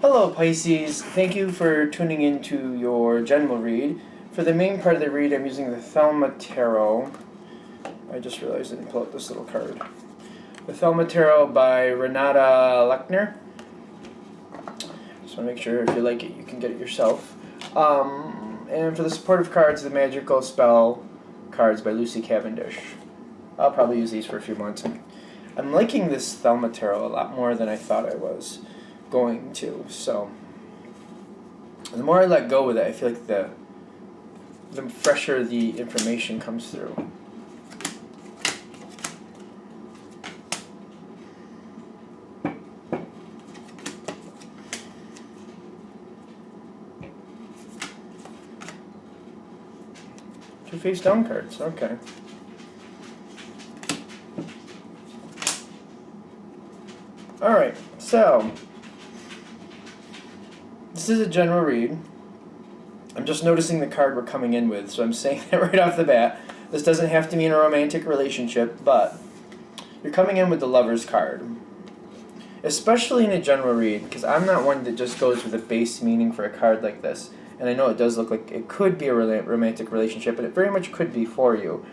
Hello, Pisces. Thank you for tuning into your general read. For the main part of the read, I'm using the Thelma Tarot. I just realized I didn't pull out this little card. The Thelma Tarot by Renata Lechner. Just want to make sure if you like it, you can get it yourself. And for the supportive cards, the Magical Spell cards by Lucy Cavendish. I'll probably use these for a few months. I'm liking this Thelma Tarot a lot more than I thought I was going to. So the more I let go with it, I feel like the fresher the information comes through. Two face down cards, okay. Alright, so this is a general read. I'm just noticing the card we're coming in with, so I'm saying that right off the bat. This doesn't have to mean a romantic relationship, but you're coming in with the Lover's card. Especially in a general read, because I'm not one that just goes with a base meaning for a card like this. And I know it does look like it could be a romantic relationship, and it very much could be for you.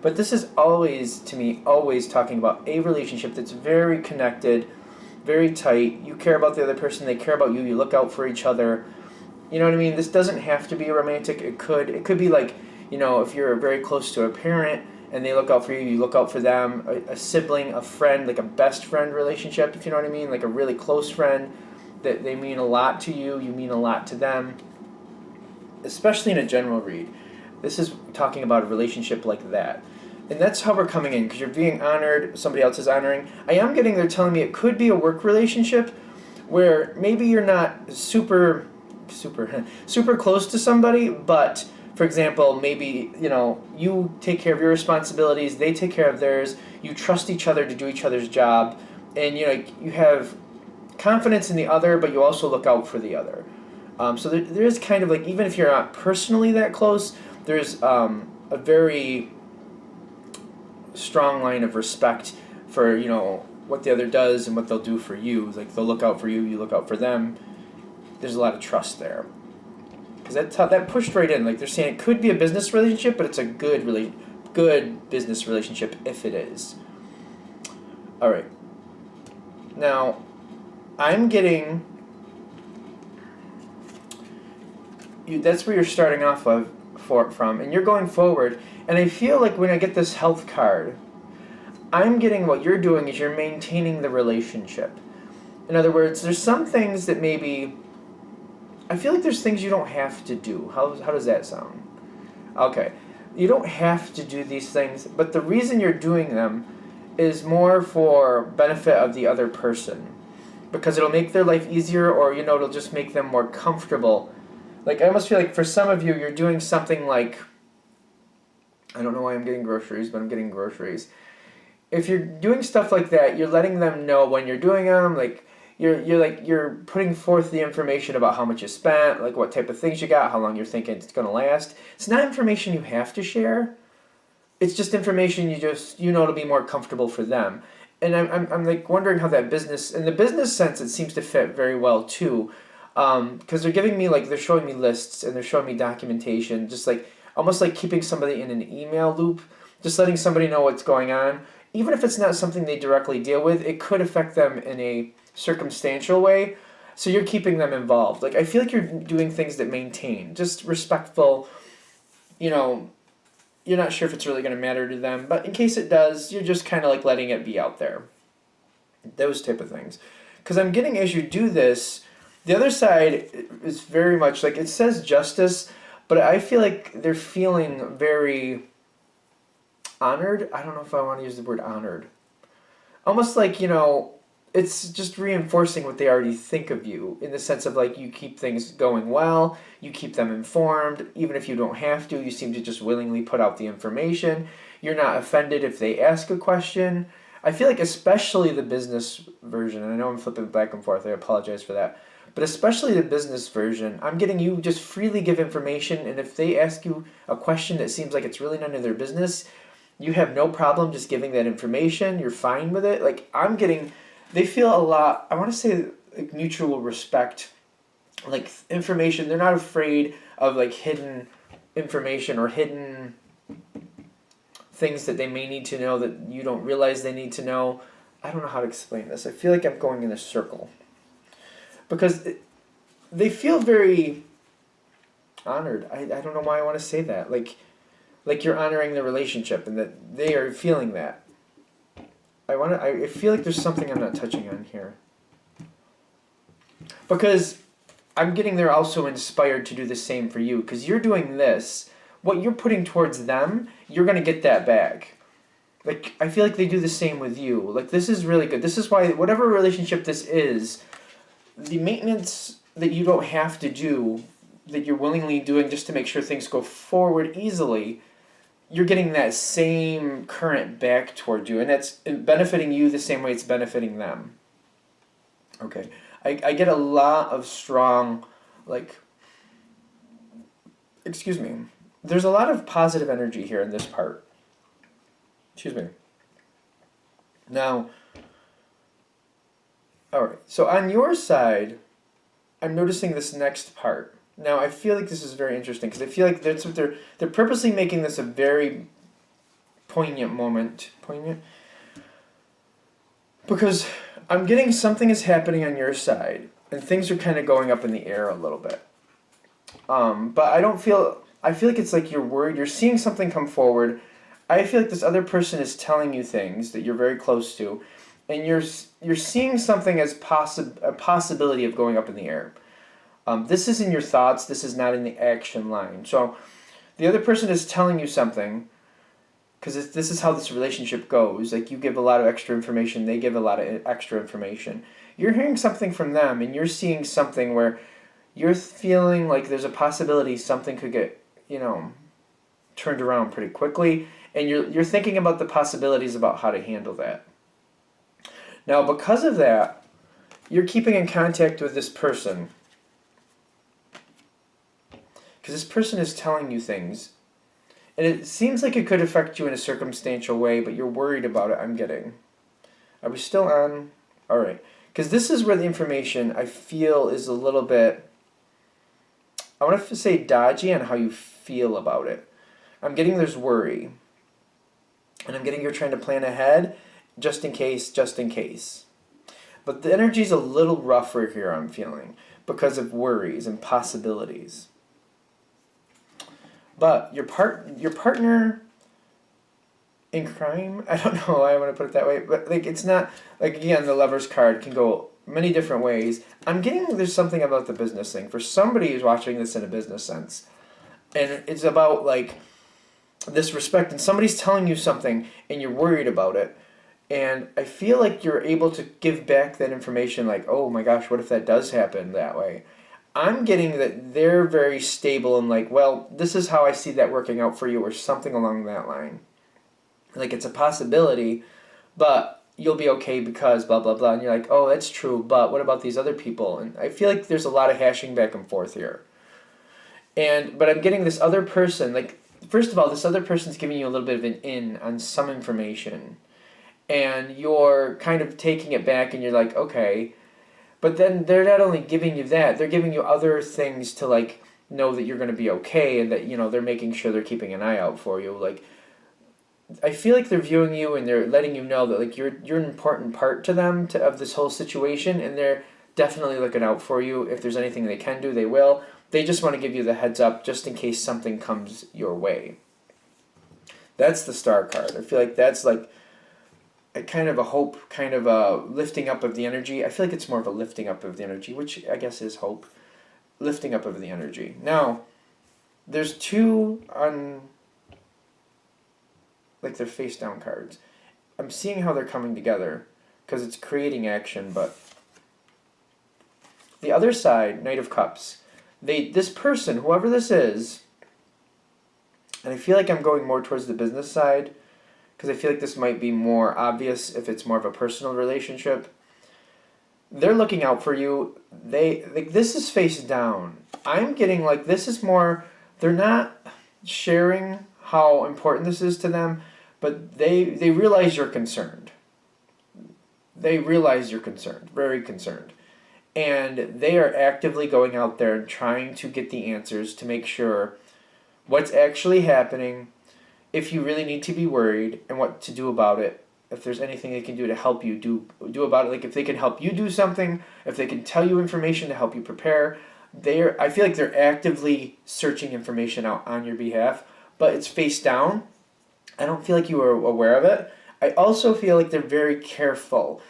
But this is always, to me, always talking about a relationship that's very connected, very tight. You care about the other person, they care about you, you look out for each other. You know what I mean? This doesn't have to be romantic. It could be like, if you're very close to a parent and they look out for you, you look out for them, a sibling, a friend, like a best friend relationship, if you know what I mean, like a really close friend that they mean a lot to you, you mean a lot to them, especially in a general read. This is talking about a relationship like that. And that's how we're coming in, because you're being honored, somebody else is honoring. I am getting, they're telling me it could be a work relationship where maybe you're not super close to somebody, but for example, maybe, you take care of your responsibilities, they take care of theirs, you trust each other to do each other's job, and you have confidence in the other, but you also look out for the other. So there is kind of like, even if you're not personally that close, there's a very strong line of respect for, what the other does and what they'll do for you. Like, they'll look out for you, you look out for them. There's a lot of trust there. Because that pushed right in. Like, they're saying it could be a business relationship, but it's a good business relationship if it is. All right. Now, I'm getting... that's where you're starting off from, and you're going forward. And I feel like when I get this health card, I'm getting what you're doing is you're maintaining the relationship. In other words, there's some things that maybe... I feel like there's things you don't have to do. How does that sound? Okay. You don't have to do these things, but the reason you're doing them is more for benefit of the other person. Because it'll make their life easier, or, it'll just make them more comfortable. Like, I almost feel like for some of you, you're doing something like... I don't know why I'm getting groceries, but I'm getting groceries. If you're doing stuff like that, you're letting them know when you're doing them, like... You're putting forth the information about how much you spent, like what type of things you got, how long you're thinking it's going to last. It's not information you have to share. It's just information you just, to be more comfortable for them. And I'm like wondering how that business, in the business sense, it seems to fit very well too. Because they're giving me, they're showing me lists and they're showing me documentation, just almost like keeping somebody in an email loop, just letting somebody know what's going on. Even if it's not something they directly deal with, it could affect them in a circumstantial way, so you're keeping them involved. Like, I feel like you're doing things that maintain, just respectful, you're not sure if it's really going to matter to them, but in case it does, you're just kind of like letting it be out there. Those type of things. Because I'm getting, as you do this, the other side is very much, like, it says justice, but I feel like they're feeling very honored. I don't know if I want to use the word honored. Almost like, it's just reinforcing what they already think of you, in the sense of, like, you keep things going well, you keep them informed, even if you don't have to, you seem to just willingly put out the information, you're not offended if they ask a question. I feel like especially the business version, and I know I'm flipping back and forth, I apologize for that, but especially the business version, I'm getting you just freely give information, and if they ask you a question that seems like it's really none of their business, you have no problem just giving that information, you're fine with it. Like, I'm getting... They feel a lot, I want to say like mutual respect, like information. They're not afraid of like hidden information or hidden things that they may need to know that you don't realize they need to know. I don't know how to explain this. I feel like I'm going in a circle because they feel very honored. I don't know why I want to say that. Like you're honoring the relationship and that they are feeling that. I feel like there's something I'm not touching on here. Because I'm getting they're also inspired to do the same for you. Because you're doing this. What you're putting towards them, you're going to get that back. Like, I feel like they do the same with you. Like, this is really good. This is why, whatever relationship this is, the maintenance that you don't have to do, that you're willingly doing just to make sure things go forward easily, you're getting that same current back toward you. And it's benefiting you the same way it's benefiting them. Okay. I get a lot of strong, like, excuse me. There's a lot of positive energy here in this part. Excuse me. Now, all right. So on your side, I'm noticing this next part. Now, I feel like this is very interesting because I feel like that's what they're purposely making this a very poignant moment. Poignant? Because I'm getting something is happening on your side and things are kind of going up in the air a little bit. But I feel like it's like you're worried. You're seeing something come forward. I feel like this other person is telling you things that you're very close to, and you're seeing something as a possibility of going up in the air. This is in your thoughts. This is not in the action line. So the other person is telling you something, because this is how this relationship goes. Like, you give a lot of extra information. They give a lot of extra information. You're hearing something from them, and you're seeing something where you're feeling like there's a possibility something could get, turned around pretty quickly, and you're thinking about the possibilities about how to handle that. Now, because of that, you're keeping in contact with this person, because this person is telling you things, and it seems like it could affect you in a circumstantial way, but you're worried about it, I'm getting. Are we still on? All right. Because this is where the information, I feel, is a little bit, I want to say dodgy on how you feel about it. I'm getting there's worry. And I'm getting you're trying to plan ahead, just in case. But the energy's a little rougher here, I'm feeling, because of worries and possibilities. But your partner in crime, I don't know why I want to put it that way, but like it's not, like again, the Lover's card can go many different ways. I'm getting there's something about the business thing. For somebody who's watching this in a business sense, and it's about like this respect, and somebody's telling you something and you're worried about it, and I feel like you're able to give back that information like, oh my gosh, what if that does happen that way? I'm getting that they're very stable and like, well, this is how I see that working out for you, or something along that line. Like, it's a possibility, but you'll be okay because blah, blah, blah. And you're like, oh, that's true, but what about these other people? And I feel like there's a lot of hashing back and forth here. But I'm getting this other person, like, first of all, this other person's giving you a little bit of an in on some information. And you're kind of taking it back and you're like, okay. But then they're not only giving you that, they're giving you other things to, like, know that you're going to be okay and that, they're making sure they're keeping an eye out for you. Like, I feel like they're viewing you and they're letting you know that like you're an important part to them of this whole situation, and they're definitely looking out for you. If there's anything they can do, they will. They just want to give you the heads up just in case something comes your way. That's the Star card. I feel like that's like a kind of a hope, kind of a lifting up of the energy. I feel like it's more of a lifting up of the energy, which I guess is hope. Lifting up of the energy. Now, there's two on, like, they're face down cards. I'm seeing how they're coming together because it's creating action, but the other side, Knight of Cups, this person, whoever this is, and I feel like I'm going more towards the business side because I feel like this might be more obvious if it's more of a personal relationship. They're looking out for you. This is face down. I'm getting like this is more, they're not sharing how important this is to them, but they realize you're concerned. They realize you're concerned, very concerned. And they are actively going out there and trying to get the answers to make sure what's actually happening, if you really need to be worried, and what to do about it. If there's anything they can do to help you do about it, like if they can help you do something, if they can tell you information to help you prepare, I feel like they're actively searching information out on your behalf, but it's face down. I don't feel like you are aware of it. I also feel like they're very careful.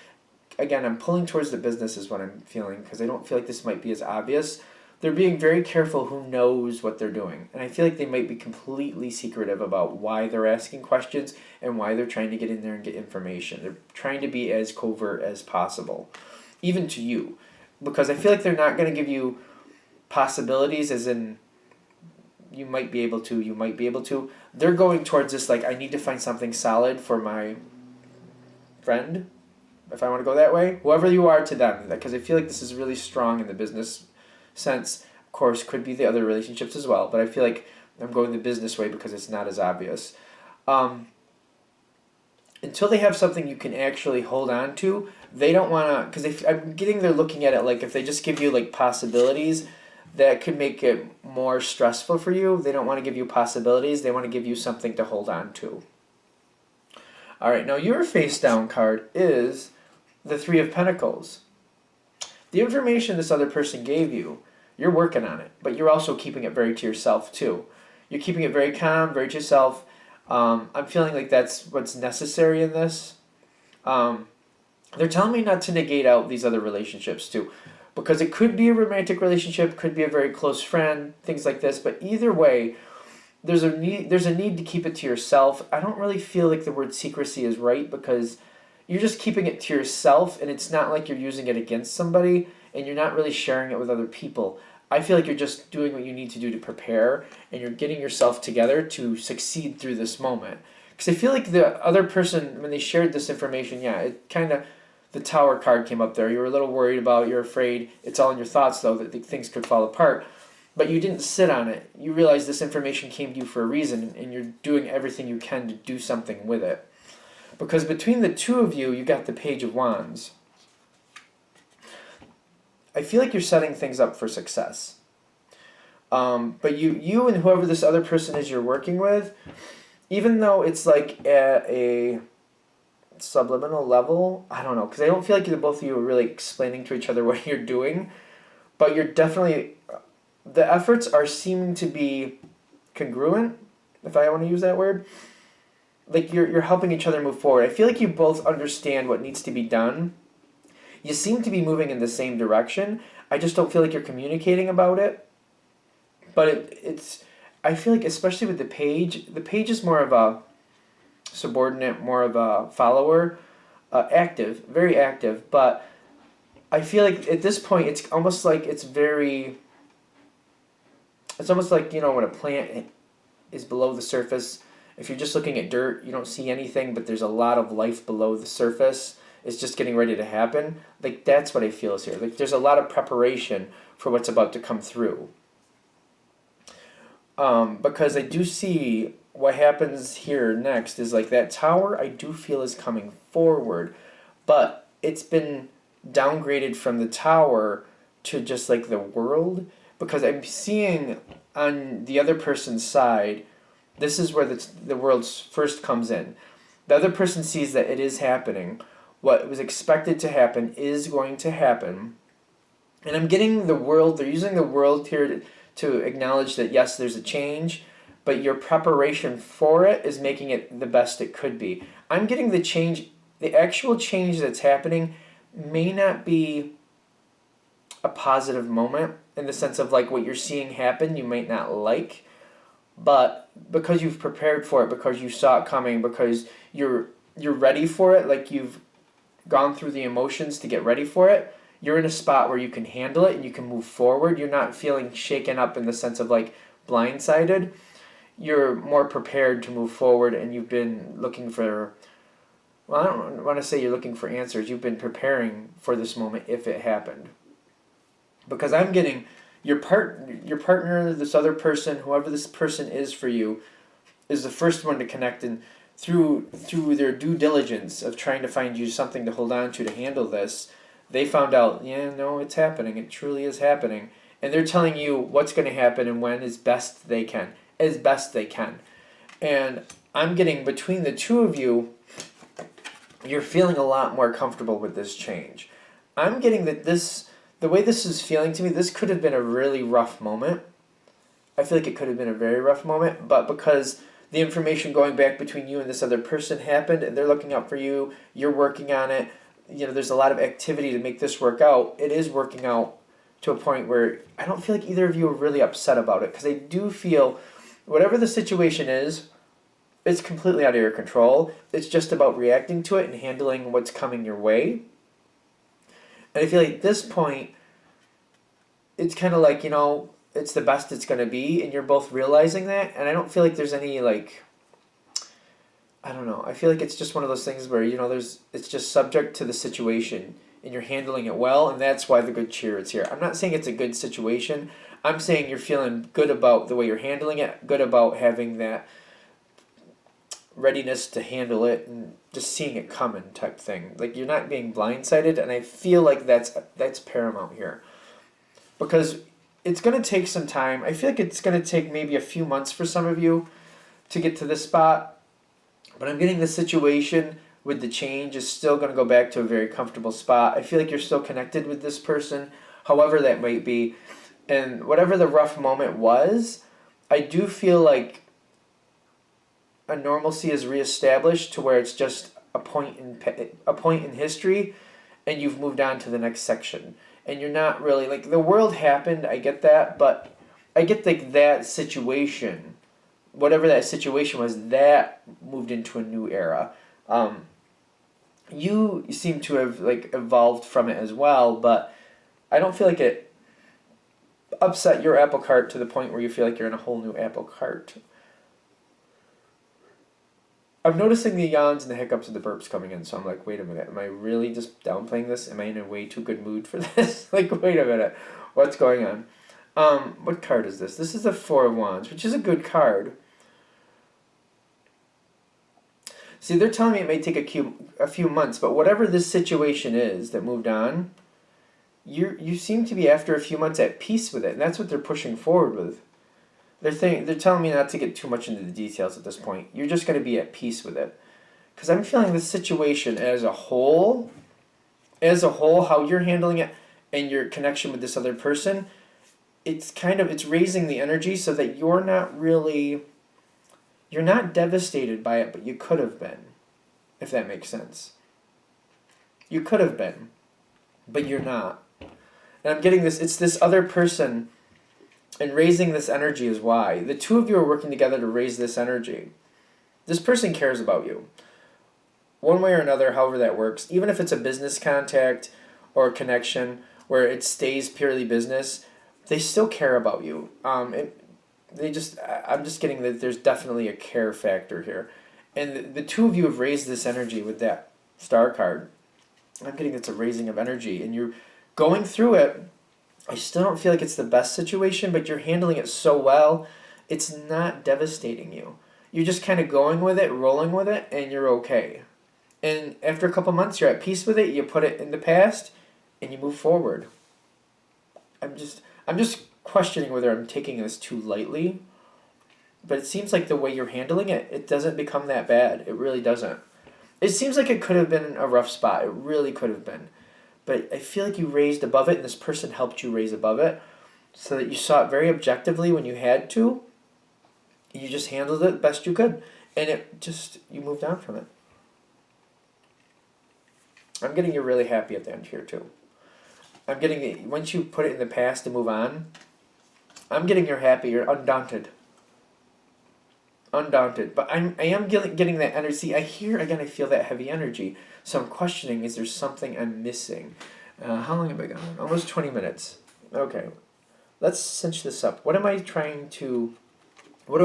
Again, I'm pulling towards the business is what I'm feeling, because I don't feel like this might be as obvious. They're being very careful who knows what they're doing. And I feel like they might be completely secretive about why they're asking questions and why they're trying to get in there and get information. They're trying to be as covert as possible, even to you. Because I feel like they're not going to give you possibilities as in you might be able to. They're going towards this like, I need to find something solid for my friend, if I want to go that way. Whoever you are to them. Because I feel like this is really strong in the business sense. Of course, could be the other relationships as well. But I feel like I'm going the business way because it's not as obvious. Until they have something you can actually hold on to, they don't want to, because I'm getting they're looking at it like if they just give you like possibilities, that could make it more stressful for you. They don't want to give you possibilities. They want to give you something to hold on to. All right, now your face down card is the Three of Pentacles. The information this other person gave you, you're working on it, but you're also keeping it very to yourself too. You're keeping it very calm, very to yourself. I'm feeling like that's what's necessary in this. They're telling me not to negate out these other relationships too, because it could be a romantic relationship, could be a very close friend, things like this. But either way, there's a need to keep it to yourself. I don't really feel like the word secrecy is right, because you're just keeping it to yourself, and it's not like you're using it against somebody, and you're not really sharing it with other people. I feel like you're just doing what you need to do to prepare, and you're getting yourself together to succeed through this moment. Because I feel like the other person, when they shared this information, it kind of, the Tower card came up there. You were a little worried about it, you're afraid. It's all in your thoughts, though, that things could fall apart. But you didn't sit on it. You realized this information came to you for a reason, and you're doing everything you can to do something with it. Because between the two of you, you got the Page of Wands. I feel like you're setting things up for success. But you and whoever this other person is you're working with, even though it's like at a subliminal level, I don't know, because I don't feel like the both of you are really explaining to each other what you're doing, but you're definitely, the efforts are seeming to be congruent, if I want to use that word. Like you're helping each other move forward. I feel like you both understand what needs to be done. You seem to be moving in the same direction. I just don't feel like you're communicating about it. But it's, I feel like especially with the page is more of a subordinate, more of a follower, active, very active. But I feel like at this point it's almost like it's almost like, when a plant is below the surface. If you're just looking at dirt, you don't see anything, but there's a lot of life below the surface. It's just getting ready to happen. Like, that's what I feel is here. Like, there's a lot of preparation for what's about to come through. Because I do see what happens here next is like that Tower I do feel is coming forward, but it's been downgraded from the Tower to just like the World, because I'm seeing on the other person's side, this is where the World first comes in. The other person sees that it is happening. What was expected to happen is going to happen. And I'm getting the World, they're using the World here to acknowledge that yes, there's a change, but your preparation for it is making it the best it could be. I'm getting the actual change that's happening may not be a positive moment in the sense of like what you're seeing happen you might not like, but because you've prepared for it, because you saw it coming, because you're ready for it, like you've gone through the emotions to get ready for it, you're in a spot where you can handle it and you can move forward. You're not feeling shaken up in the sense of like blindsided. You're more prepared to move forward, and you've been looking for, well, I don't want to say you're looking for answers. You've been preparing for this moment if it happened. Because I'm getting your partner, this other person, whoever this person is for you, is the first one to connect, and through their due diligence of trying to find you something to hold on to handle this, They found out, yeah, no, it's happening. It truly is happening. And they're telling you what's going to happen and when as best they can. As best they can. And I'm getting, between the two of you, you're feeling a lot more comfortable with this change. I'm getting that the way this is feeling to me, this could have been a really rough moment. I feel like it could have been a very rough moment, but because the information going back between you and this other person happened, and they're looking out for you, you're working on it, there's a lot of activity to make this work out. It is working out to a point where I don't feel like either of you are really upset about it, because I do feel whatever the situation is, it's completely out of your control. It's just about reacting to it and handling what's coming your way. And I feel like at this point, it's kind of like, it's the best it's going to be, and you're both realizing that. And I don't feel like there's any, I don't know. I feel like it's just one of those things where, it's just subject to the situation, and you're handling it well, and that's why the good cheer is here. I'm not saying it's a good situation. I'm saying you're feeling good about the way you're handling it, good about having that readiness to handle it and just seeing it coming type thing. Like, you're not being blindsided, and I feel like that's paramount here. Because it's going to take some time. I feel like it's going to take maybe a few months for some of you to get to this spot. But I'm getting the situation with the change is still going to go back to a very comfortable spot. I feel like you're still connected with this person, however that might be. And whatever the rough moment was, I do feel like a normalcy is reestablished to where it's just a point in history, and you've moved on to the next section. And you're not really, like, the world happened, I get that, but I get that situation, whatever that situation was, that moved into a new era. You seem to have, evolved from it as well, but I don't feel like it upset your apple cart to the point where you feel like you're in a whole new apple cart. I'm noticing the yawns and the hiccups and the burps coming in, so I'm like, wait a minute, am I really just downplaying this? Am I in a way too good mood for this? Wait a minute, what's going on? What card is this? This is the Four of Wands, which is a good card. See, they're telling me it may take a few months, but whatever this situation is that moved on, you seem to be, after a few months, at peace with it, and that's what they're pushing forward with. They're telling me not to get too much into the details at this point. You're just going to be at peace with it. Because I'm feeling this situation as a whole, how you're handling it and your connection with this other person, it's raising the energy so that you're not devastated by it, but you could have been, if that makes sense. You could have been, but you're not. And I'm getting this, it's this other person. And raising this energy is why. The two of you are working together to raise this energy. This person cares about you. One way or another, however that works. Even if it's a business contact or a connection where it stays purely business, they still care about you. I'm just getting that there's definitely a care factor here. And the two of you have raised this energy with that star card. I'm getting it's a raising of energy. And you're going through it. I still don't feel like it's the best situation, but you're handling it so well, it's not devastating you. You're just kind of going with it, rolling with it, and you're okay. And after a couple months, you're at peace with it, you put it in the past, and you move forward. I'm just questioning whether I'm taking this too lightly, but it seems like the way you're handling it, it doesn't become that bad. It really doesn't. It seems like it could have been a rough spot. It really could have been. But I feel like you raised above it, and this person helped you raise above it, so that you saw it very objectively when you had to. You just handled it the best you could, and you moved on from it. I'm getting you're really happy at the end here, too. I'm getting, once you put it in the past and move on, I'm getting you're happy, you're undaunted. Undaunted. But I am getting that energy. See, I feel that heavy energy. So I'm questioning, is there something I'm missing? How long have I gone? Almost 20 minutes. Okay. Let's cinch this up. What do I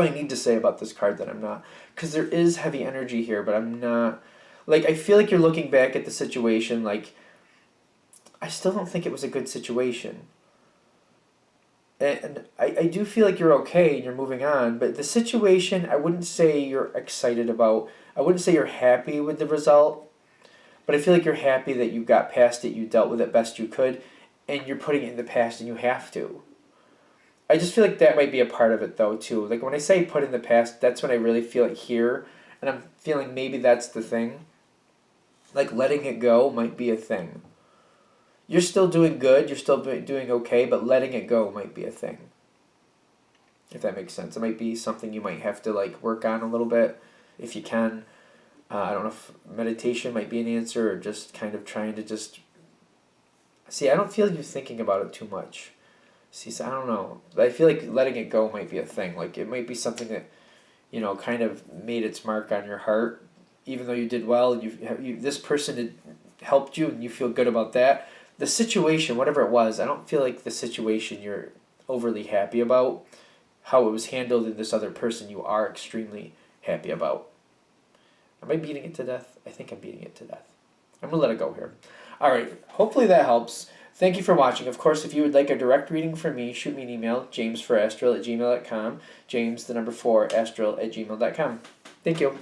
need to say about this card that I'm not? Because there is heavy energy here, but I'm not. I feel like you're looking back at the situation, I still don't think it was a good situation. And I do feel like you're okay and you're moving on, but the situation, I wouldn't say you're excited about. I wouldn't say you're happy with the result. But I feel like you're happy that you got past it, you dealt with it best you could, and you're putting it in the past and you have to. I just feel like that might be a part of it though too. Like when I say put in the past, that's when I really feel it here, and I'm feeling maybe that's the thing. Like letting it go might be a thing. You're still doing good, you're still doing okay, but letting it go might be a thing. If that makes sense. It might be something you might have to like work on a little bit if you can. I don't know if meditation might be an answer or just kind of trying to just... See, I don't feel you thinking about it too much. See, so I don't know. I feel like letting it go might be a thing. Like it might be something that, kind of made its mark on your heart, even though you did well and this person had helped you and you feel good about that. The situation, whatever it was, I don't feel like the situation you're overly happy about. How it was handled in this other person you are extremely happy about. Am I beating it to death? I think I'm beating it to death. I'm going to let it go here. All right. Hopefully that helps. Thank you for watching. Of course, if you would like a direct reading from me, shoot me an email, jamesforastral@gmail.com. James, the number 4, astral@gmail.com. Thank you.